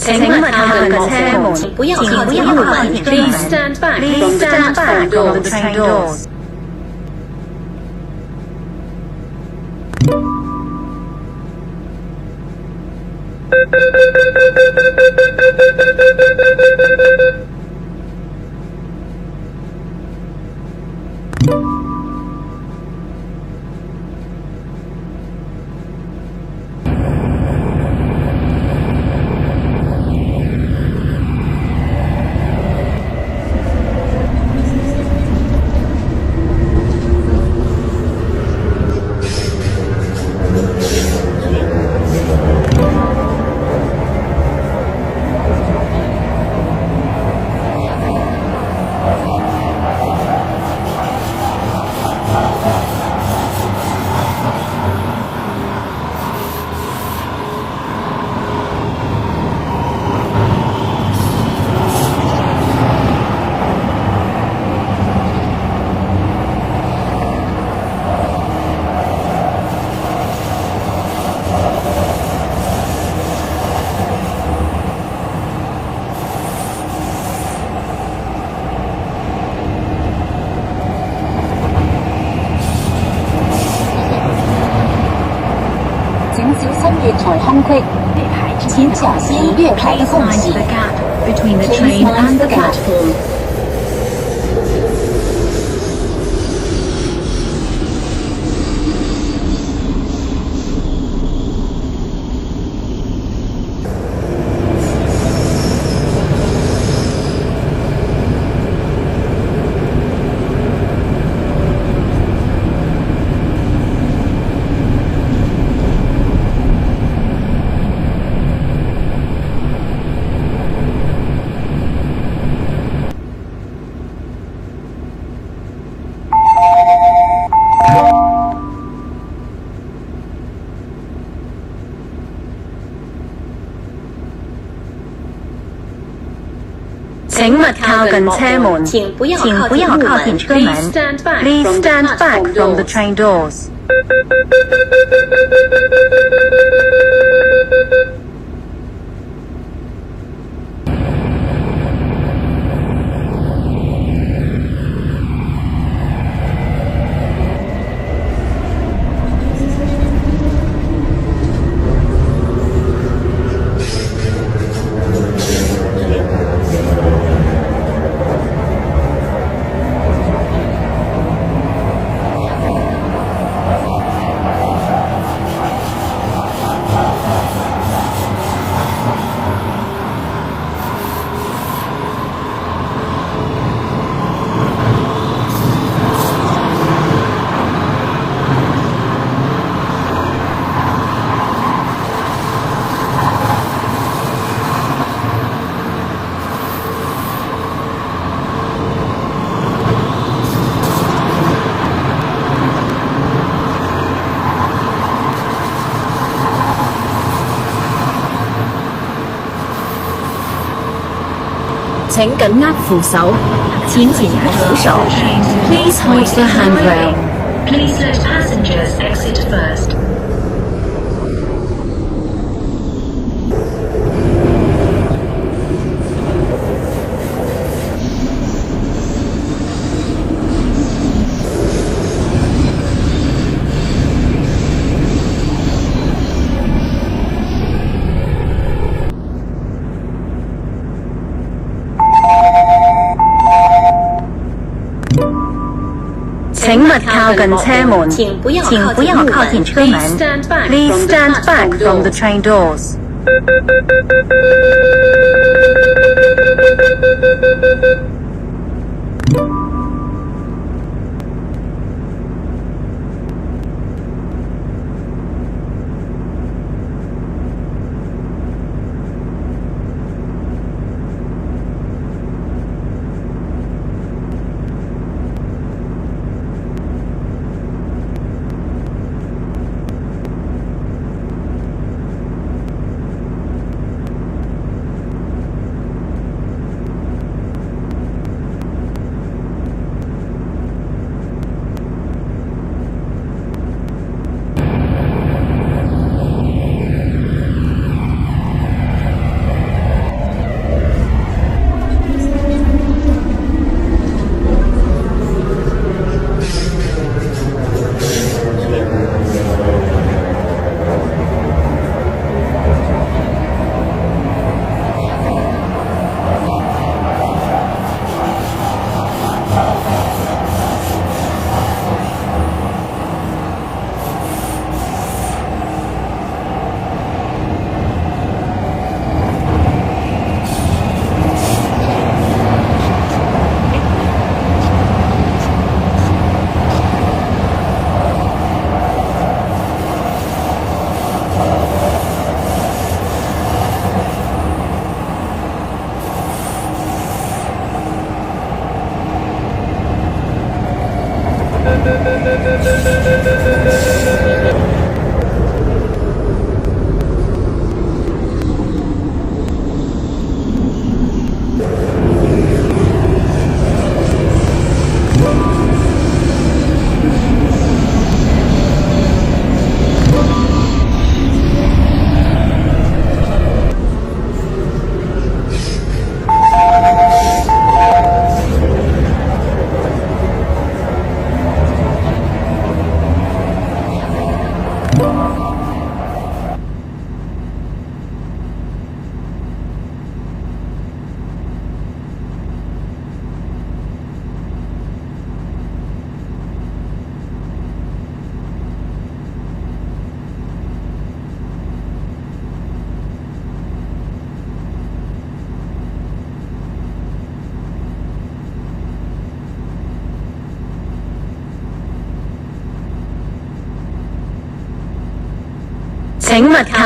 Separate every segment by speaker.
Speaker 1: 请勿靠近车门，请不要靠近车门。Please stand back from the train doors. Between the train and the platform. 请勿靠近车门，请不要靠近车门。Please stand back from the train doors. 請緊握扶手，前握扶手。Please hold the handrail. Please let passengers exit first. 請勿靠近車門，請不要靠近車門。Please stand back from the train doors.
Speaker 2: 「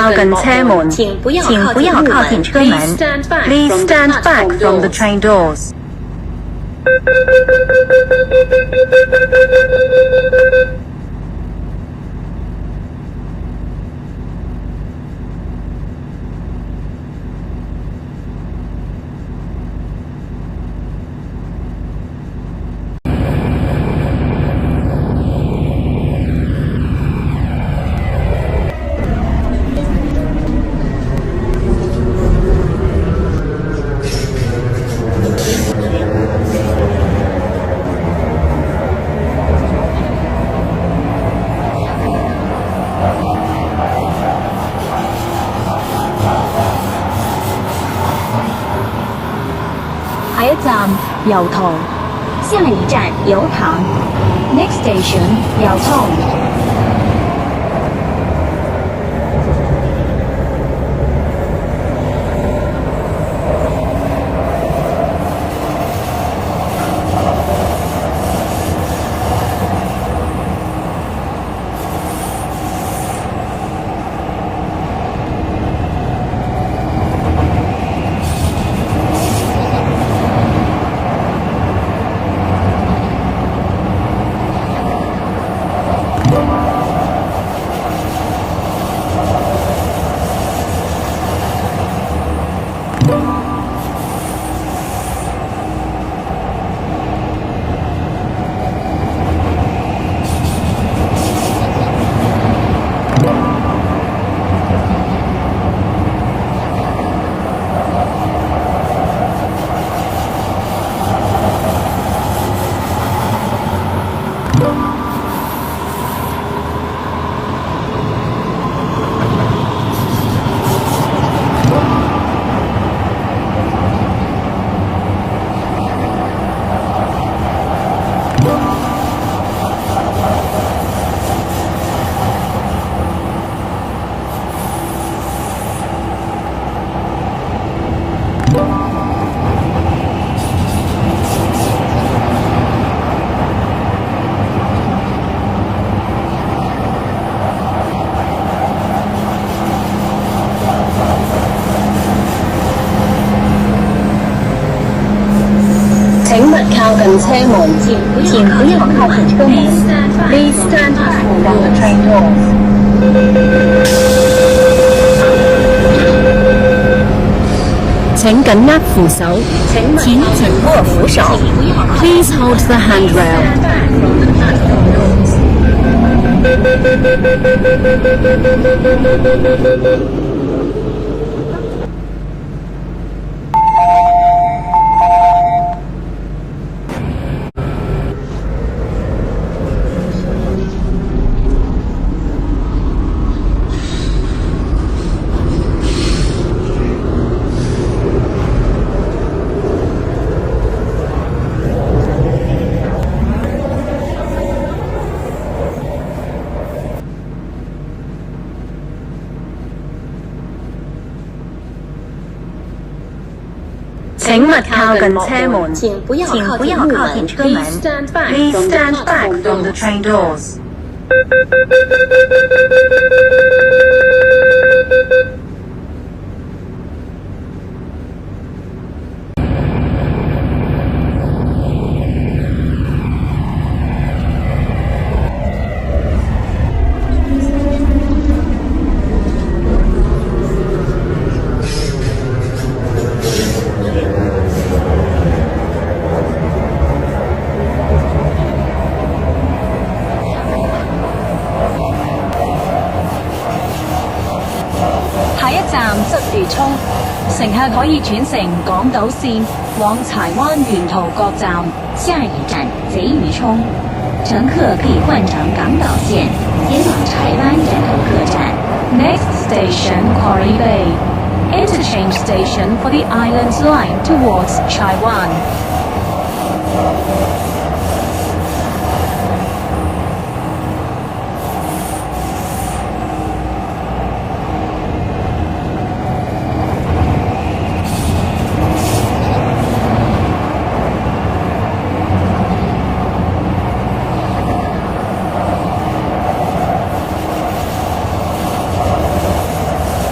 Speaker 2: 靠近车門，請不要靠近車門。Please stand back from the train doors.
Speaker 1: 下一站油塘，下一站油塘。Next station 油塘。靠近車門，請不要靠近車門。Please stand back from the train doors.
Speaker 2: 請緊握扶手，請緊握扶手。Please hold the handrail. 請勿靠近車門，請不要靠近車門。Please stand back from the train doors. 乘客可以轉乘港島線往柴灣沿途各站。
Speaker 1: 下一站贼魚涌，乘客可以換乘港島線前往柴灣沿途各站。
Speaker 3: Next station Quarry Bay, interchange station for the Islands Line towards Chai Wan.
Speaker 2: 請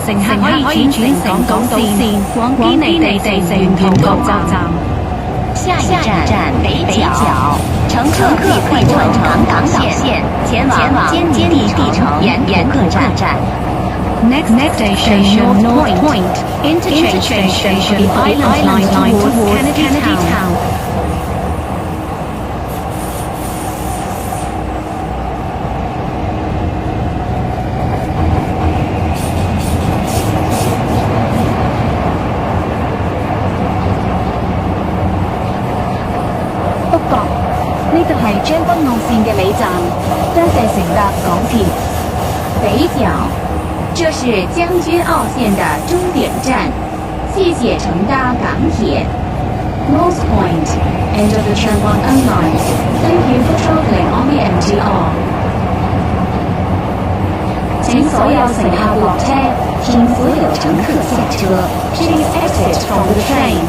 Speaker 3: 乘客可以轉乘港島線往堅尼地城沿途各站。
Speaker 2: 下一站北角，乘客可以换乘港岛线前往坚尼地城沿途各站。
Speaker 3: Next station North Point Interchange Station for the Island Line towards Kennedy Town.
Speaker 4: 北角，呢度係將軍澳線嘅尾站，多謝乘搭港鐵。
Speaker 2: 北角，这是将军澳线的终点站，谢谢乘搭港铁。
Speaker 3: North Point end of the Tram 1 line. Thank you for travelling on the MTR.
Speaker 2: 请所有乘客落車，请所有乘客下車。
Speaker 3: Please exit from the train.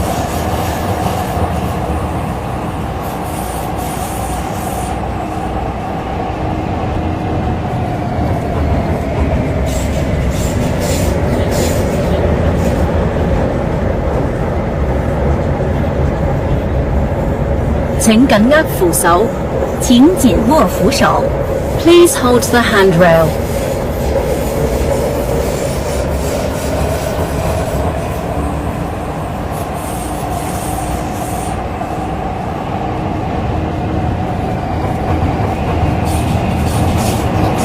Speaker 1: 請緊握扶手，請緊握扶手。Please hold the handrail.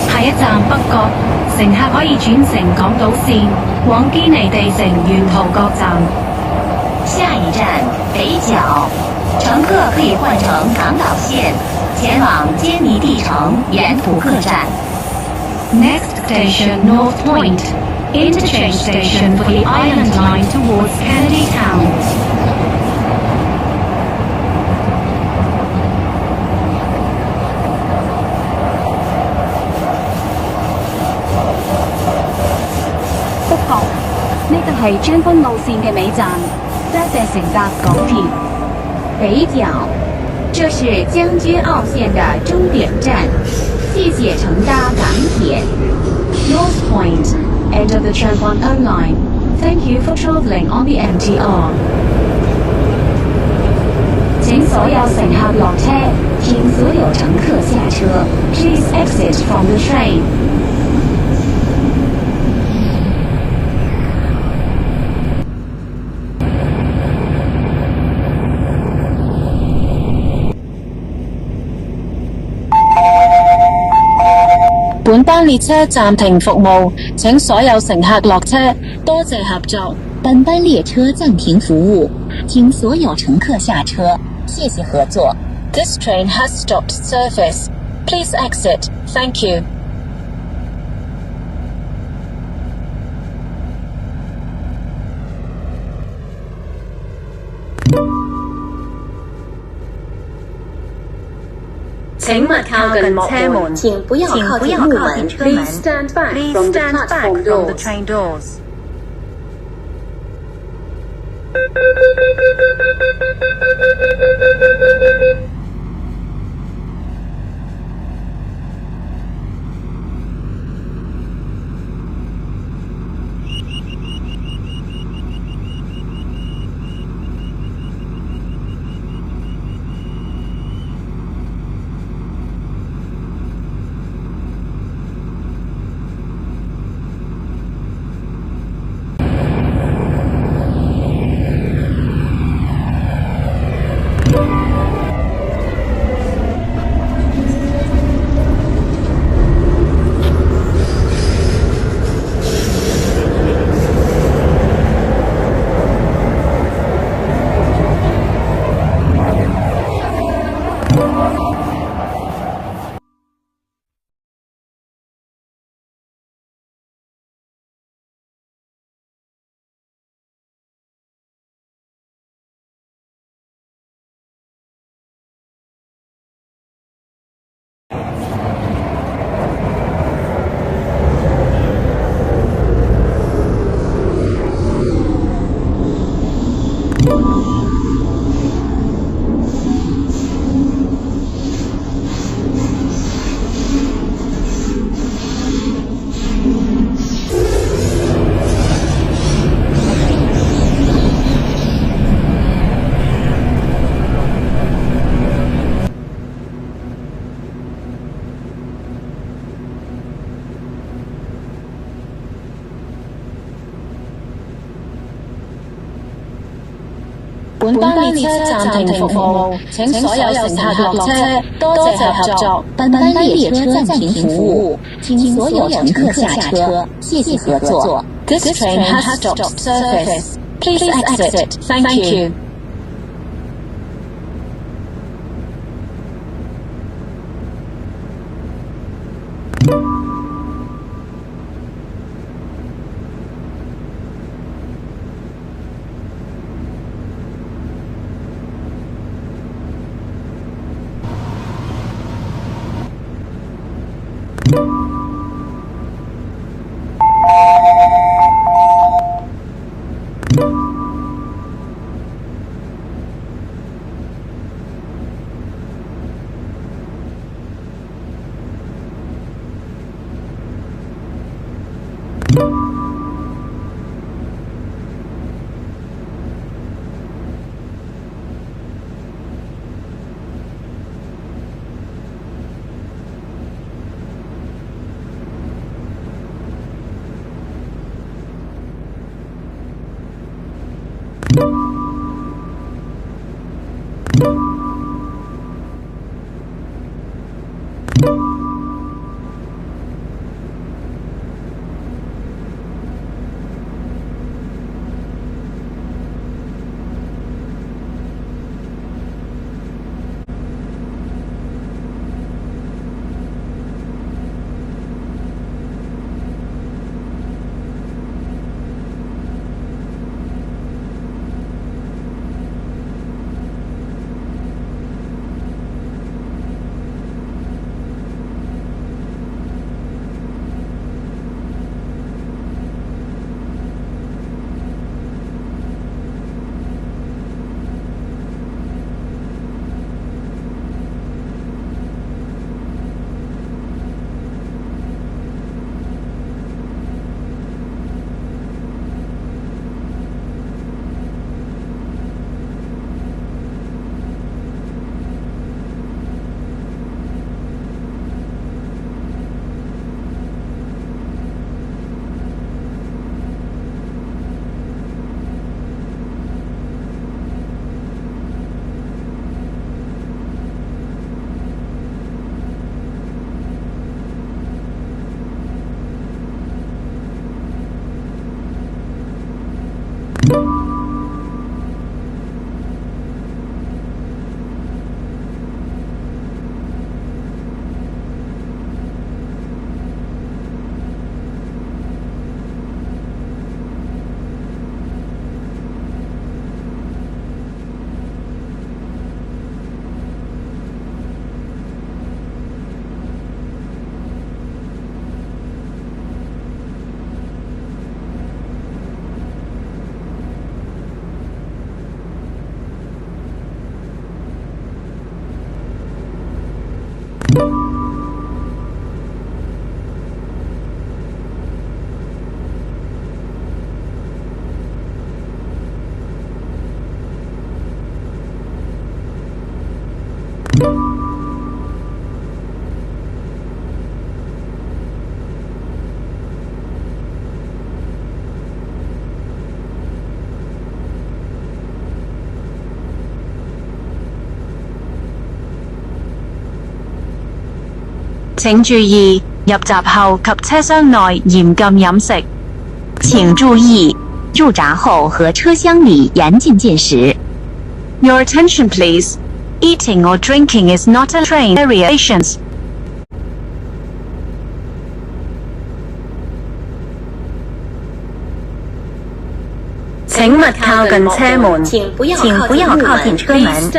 Speaker 3: 下一站北角，乘客可以轉乘港島線往堅尼地城沿途各站。
Speaker 2: 下一站北角，乘客可以换乘港岛线前往坚尼地城沿途各站。
Speaker 3: Next station North Point Interchange Station for the Island Line towards Kennedy Town.
Speaker 4: 北角，呢度係將軍澳線嘅尾站，多謝乘搭港鐵。
Speaker 2: 北角，这是将军澳线的终点站，谢谢乘搭港铁。
Speaker 3: North Point end of the Tram 1 line. Thank you for travelling on the MTR.
Speaker 2: 请所有乘客落車，请所有乘客下車。Please exit from the train.
Speaker 1: 本班列車暫停服務，請所有乘客落車，多謝合作。
Speaker 2: 本班列車暫停服務，請所有乘客下車，謝謝合作。
Speaker 1: This train has stopped service. Please exit. Thank you. 請勿靠近車門，請不要靠近木門。Please stand back from the train doors. 本班列車暫停服務，請所有乘客落車，多謝合作。
Speaker 2: 本班列車暫停服務，請所有乘客下車，謝謝合作。
Speaker 1: This train has stopped service. Please exit. Thank you.
Speaker 5: 請注意，入閘後及車廂內嚴禁飲食。
Speaker 2: 請注意，入閘後和車廂裡嚴禁進食。
Speaker 5: Your attention please. Eating or drinking is not a train regulations. 請勿靠近車門，請不要靠近車門。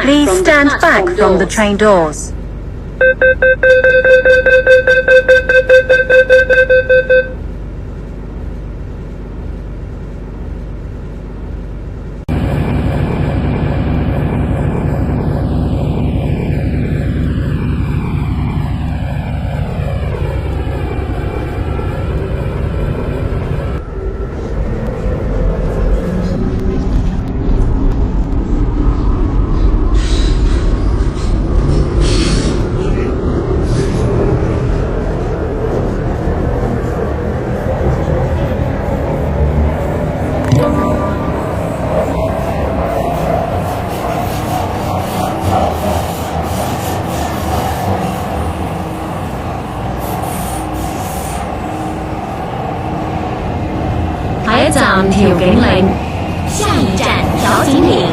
Speaker 5: Please stand back from the train doors.
Speaker 3: 站調景嶺。
Speaker 2: 下一站調景嶺。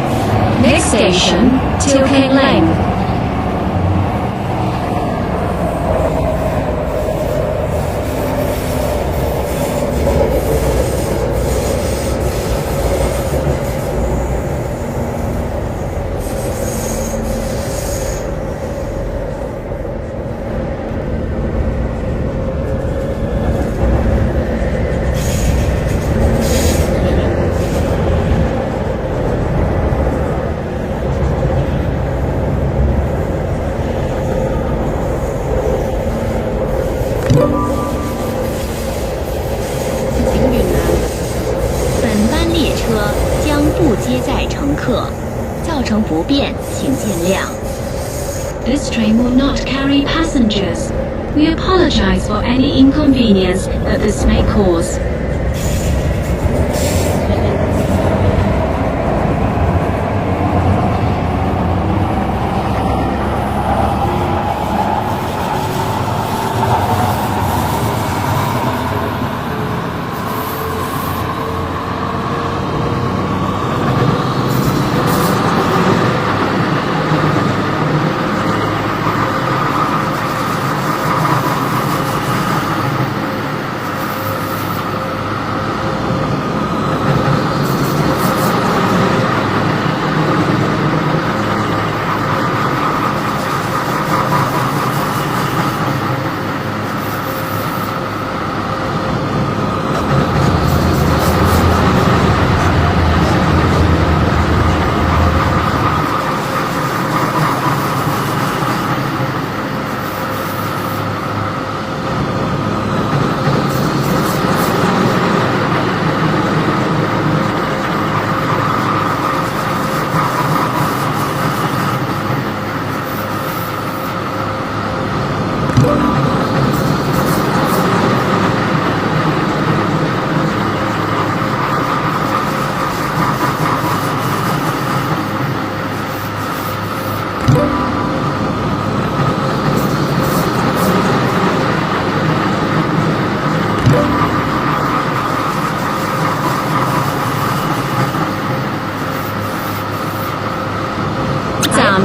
Speaker 3: Next station, Till King Lane.
Speaker 2: 本班列车将不接载乘客，造成不便，请见谅。
Speaker 3: This train will not carry passengers. We apologize for any inconvenience that this may cause.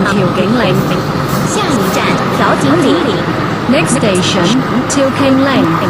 Speaker 3: 調景嶺。
Speaker 2: 下一站調景嶺。
Speaker 3: Next station, Till King Lane.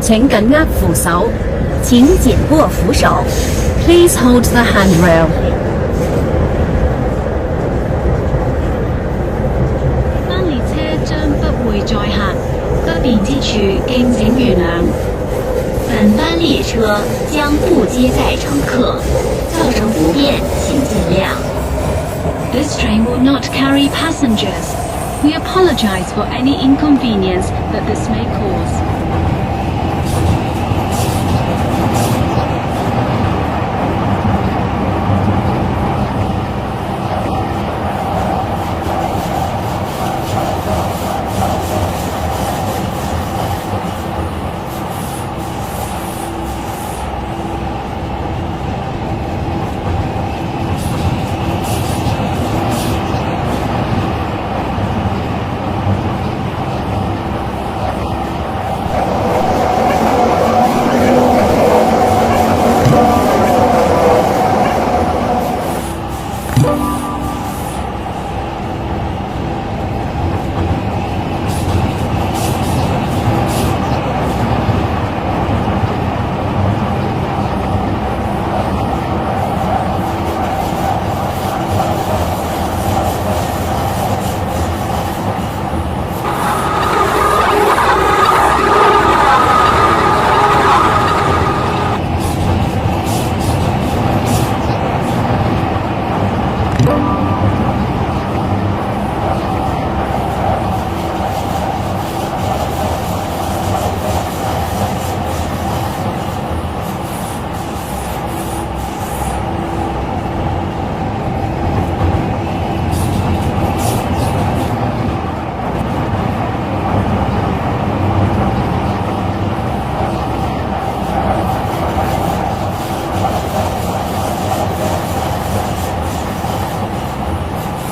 Speaker 1: 請緊握扶手，請緊握扶手。Please hold the handrail。
Speaker 3: 班列車將不會載客，不便之處敬請原諒。
Speaker 2: 本班列車將不接載乘客，造成不便，請見諒。
Speaker 3: This train will not carry passengers. We apologize for any inconvenience that this may cause.
Speaker 2: 本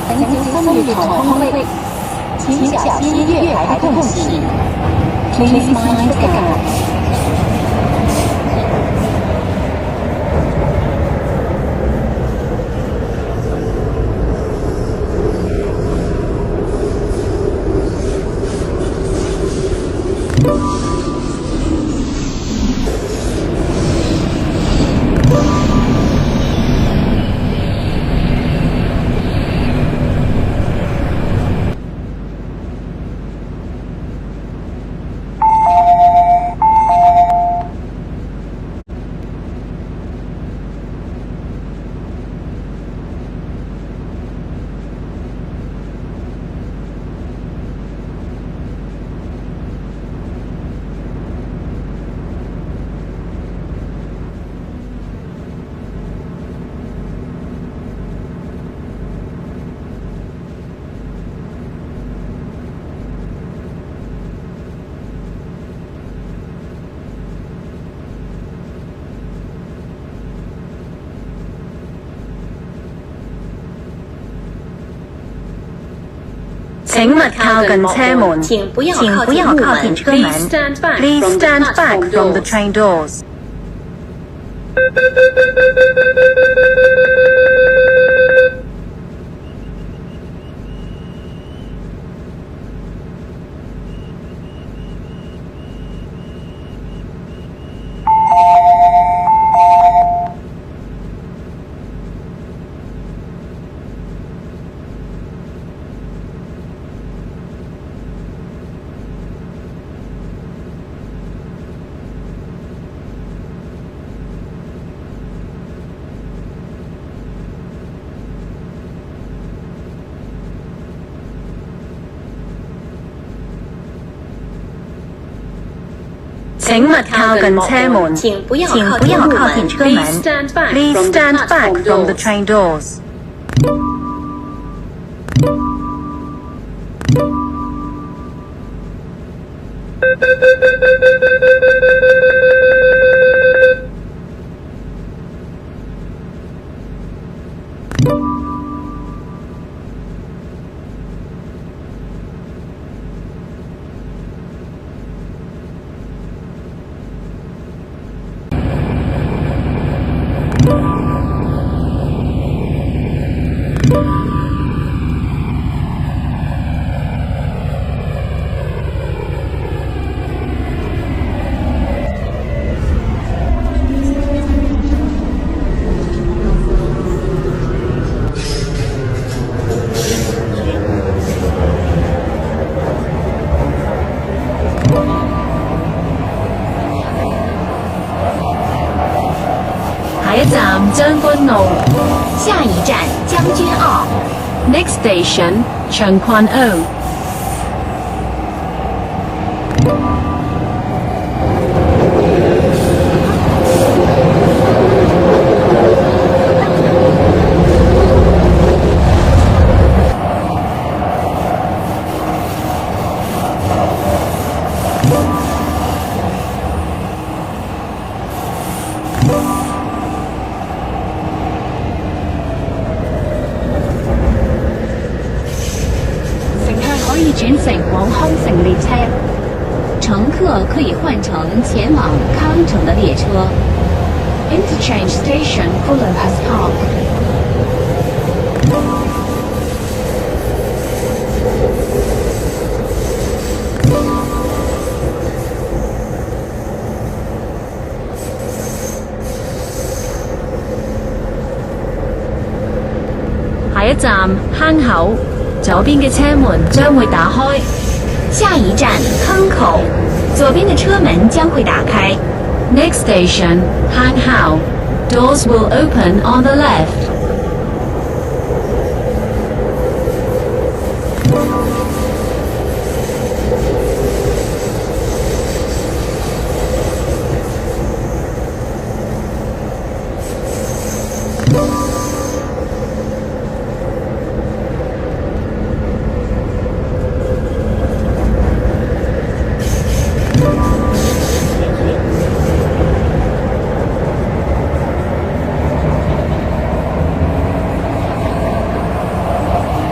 Speaker 4: 曾经参与同空会，请小心月台的空隙。Please mind the gap.
Speaker 5: 請勿靠近車門，請不要靠近車門。Please stand back from the train doors. 請勿靠近車門，請不要靠近車門。Please stand back from the train doors. 下一站將軍澳，
Speaker 2: 下一站將軍澳。
Speaker 3: Next station, Chung Kwan O.
Speaker 4: 可以轉乘往康城列車，
Speaker 2: 乘客可以換乘前往康城的列車。
Speaker 3: Interchange station Fulham has Park.
Speaker 5: 下一站坑口，左邊嘅車門將會打開。
Speaker 2: 下一站坑口，左邊的車門將會打開。
Speaker 3: Next station, Hang Hao. Doors will open on the left.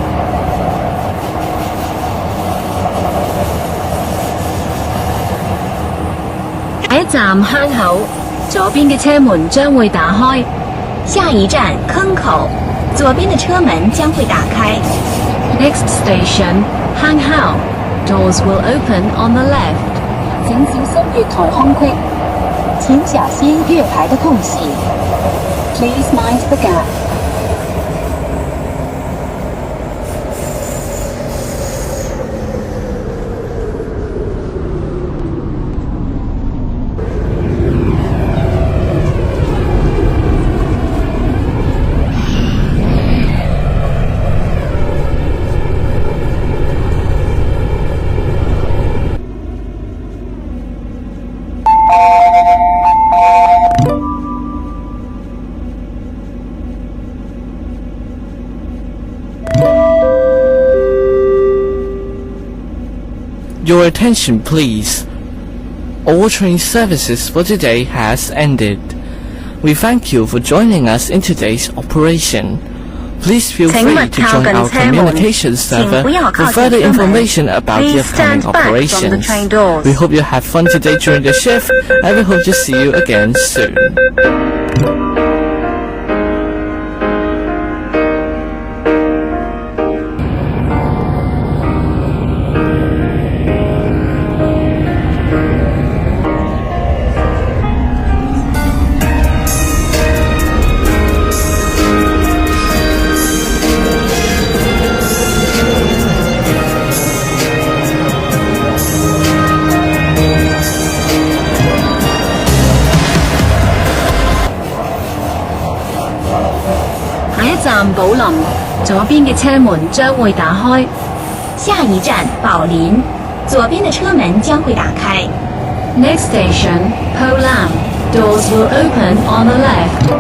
Speaker 2: 下
Speaker 4: 站香口，左边嘅车门将会打开。
Speaker 2: 下一站坑口，左边的车门将会打开。
Speaker 4: Next station, Hang Hao. Doors will open on the left.
Speaker 6: 请小心月台空隙，请小心月台的空隙。Please mind the gap.
Speaker 7: Your attention please. All train services for today has ended. We thank you for joining us in today's operation. Please feel free to join our communications server for further information about the upcoming operations. We hope you have fun today during the shift, and we hope to see you again soon.
Speaker 4: 站宝林，左边嘅车门将会打开。
Speaker 2: 下一站宝林，左边的车门将会打开。
Speaker 4: Next station, Po Lam. Doors will open on the left.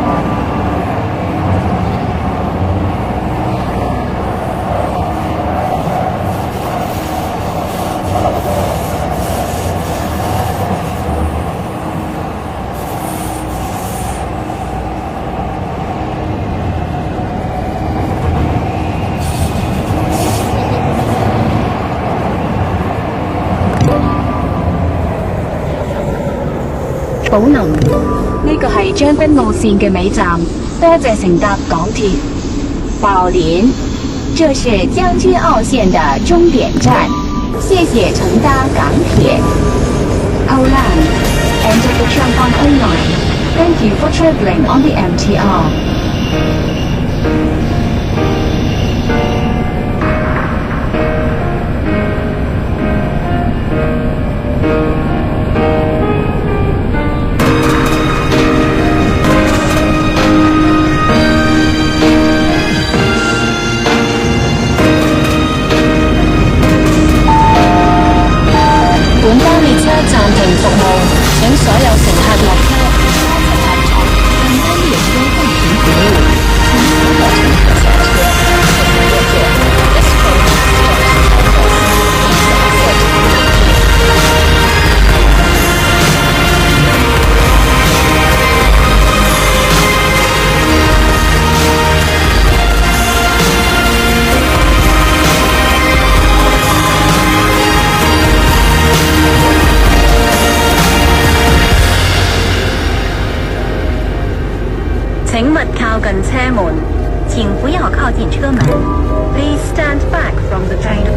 Speaker 6: 寶林，呢個係將軍澳線嘅尾站，多謝乘搭港鐵。
Speaker 2: 宝林，这是将军澳线的终点站，谢谢乘搭港铁。
Speaker 6: Po Lam, enter the Chung Kong Hui Line. Thank you for travelling on the MTR.
Speaker 4: 本班列车暂停服务，请所有乘客落车。本班列车暂停服务，请所有乘客下车。
Speaker 5: 请勿靠近车门，请不要靠近车门。Please stand back from the train.